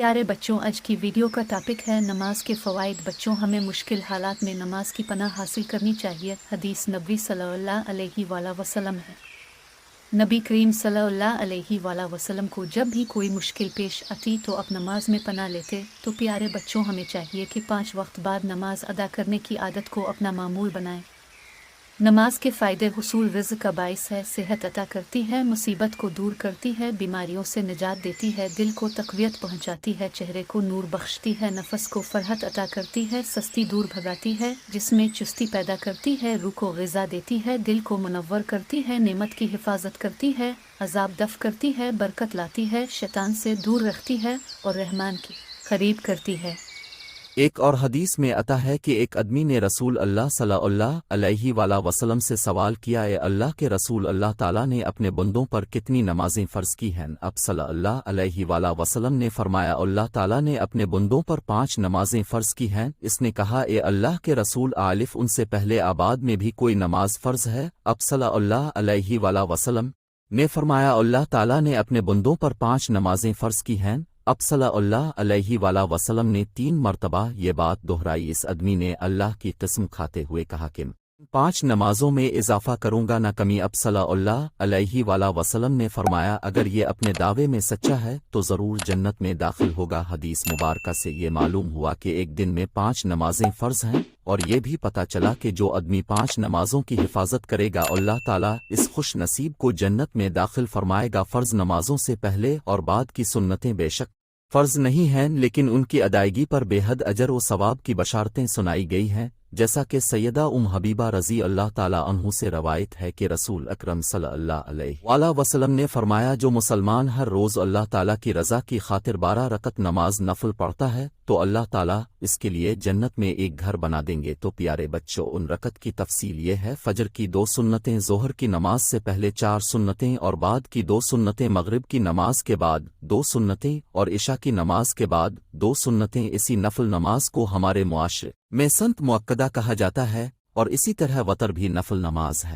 پیارے بچوں، آج کی ویڈیو کا ٹاپک ہے نماز کے فوائد۔ بچوں، ہمیں مشکل حالات میں نماز کی پناہ حاصل کرنی چاہیے۔ حدیث نبی صلی اللہ علیہ وآلہ وسلم ہے۔ نبی کریم صلی اللہ علیہ وآلہ وسلم کو جب بھی کوئی مشکل پیش آتی تو اب نماز میں پناہ لیتے۔ تو پیارے بچوں، ہمیں چاہیے کہ 5 وقت بعد نماز ادا کرنے کی عادت کو اپنا معمول بنائیں۔ نماز کے فائدے: حصول رزق کا باعث ہے، صحت عطا کرتی ہے، مصیبت کو دور کرتی ہے، بیماریوں سے نجات دیتی ہے، دل کو تقویت پہنچاتی ہے، چہرے کو نور بخشتی ہے، نفس کو فرحت عطا کرتی ہے، سستی دور بھگاتی ہے، جسم میں چستی پیدا کرتی ہے، روح کو غذا دیتی ہے، دل کو منور کرتی ہے، نعمت کی حفاظت کرتی ہے، عذاب دفع کرتی ہے، برکت لاتی ہے، شیطان سے دور رکھتی ہے اور رحمان کی قریب کرتی ہے۔ ایک اور حدیث میں آتا ہے کہ ایک آدمی نے رسول اللہ صلی اللہ علیہ وآلہ وسلم سے سوال کیا، اے اللہ کے رسول، اللہ تعالیٰ نے اپنے بندوں پر کتنی نمازیں فرض کی ہیں؟ اب صلی اللہ علیہ وآلہ وسلم نے فرمایا، اللہ تعالیٰ نے اپنے بندوں پر 5 نمازیں فرض کی ہیں۔ اس نے کہا، اے اللہ کے رسول، آلف ان سے پہلے آباد میں بھی کوئی نماز فرض ہے؟ اب صلی اللہ علیہ وآلہ وسلم نے فرمایا، اللہ تعالیٰ نے اپنے بندوں پر 5 نمازیں فرض کی ہیں۔ اب صلی اللہ علیہ وآلہ وسلم نے 3 مرتبہ یہ بات دہرائی۔ اس آدمی نے اللہ کی قسم کھاتے ہوئے کہا کہ 5 نمازوں میں اضافہ کروں گا، نہ کمی۔ اب صلی اللہ علیہ وآلہ وسلم نے فرمایا، اگر یہ اپنے دعوے میں سچا ہے تو ضرور جنت میں داخل ہوگا۔ حدیث مبارکہ سے یہ معلوم ہوا کہ ایک دن میں 5 نمازیں فرض ہیں، اور یہ بھی پتہ چلا کہ جو آدمی 5 نمازوں کی حفاظت کرے گا، اللہ تعالیٰ اس خوش نصیب کو جنت میں داخل فرمائے گا۔ فرض نمازوں سے پہلے اور بعد کی سنتیں بے شک فرض نہیں ہیں، لیکن ان کی ادائیگی پر بے حد اجر و ثواب کی بشارتیں سنائی گئی ہیں، جیسا کہ سیدہ حبیبہ رضی اللہ تعالیٰ عنہ سے روایت ہے کہ رسول اکرم صلی اللہ علیہ وآلہ وسلم نے فرمایا، جو مسلمان ہر روز اللہ تعالیٰ کی رضا کی خاطر 12 رکعت نماز نفل پڑھتا ہے تو اللہ تعالیٰ اس کے لیے جنت میں ایک گھر بنا دیں گے۔ تو پیارے بچوں، ان رکعت کی تفصیل یہ ہے: فجر کی 2 سنتیں، ظہر کی نماز سے پہلے 4 سنتیں اور بعد کی 2 سنتیں، مغرب کی نماز کے بعد 2 سنتیں اور عشاء کی نماز کے بعد 2 سنتیں۔ اسی نفل نماز کو ہمارے معاشرے میں سنت مؤکدہ کہا جاتا ہے، اور اسی طرح وتر بھی نفل نماز ہے۔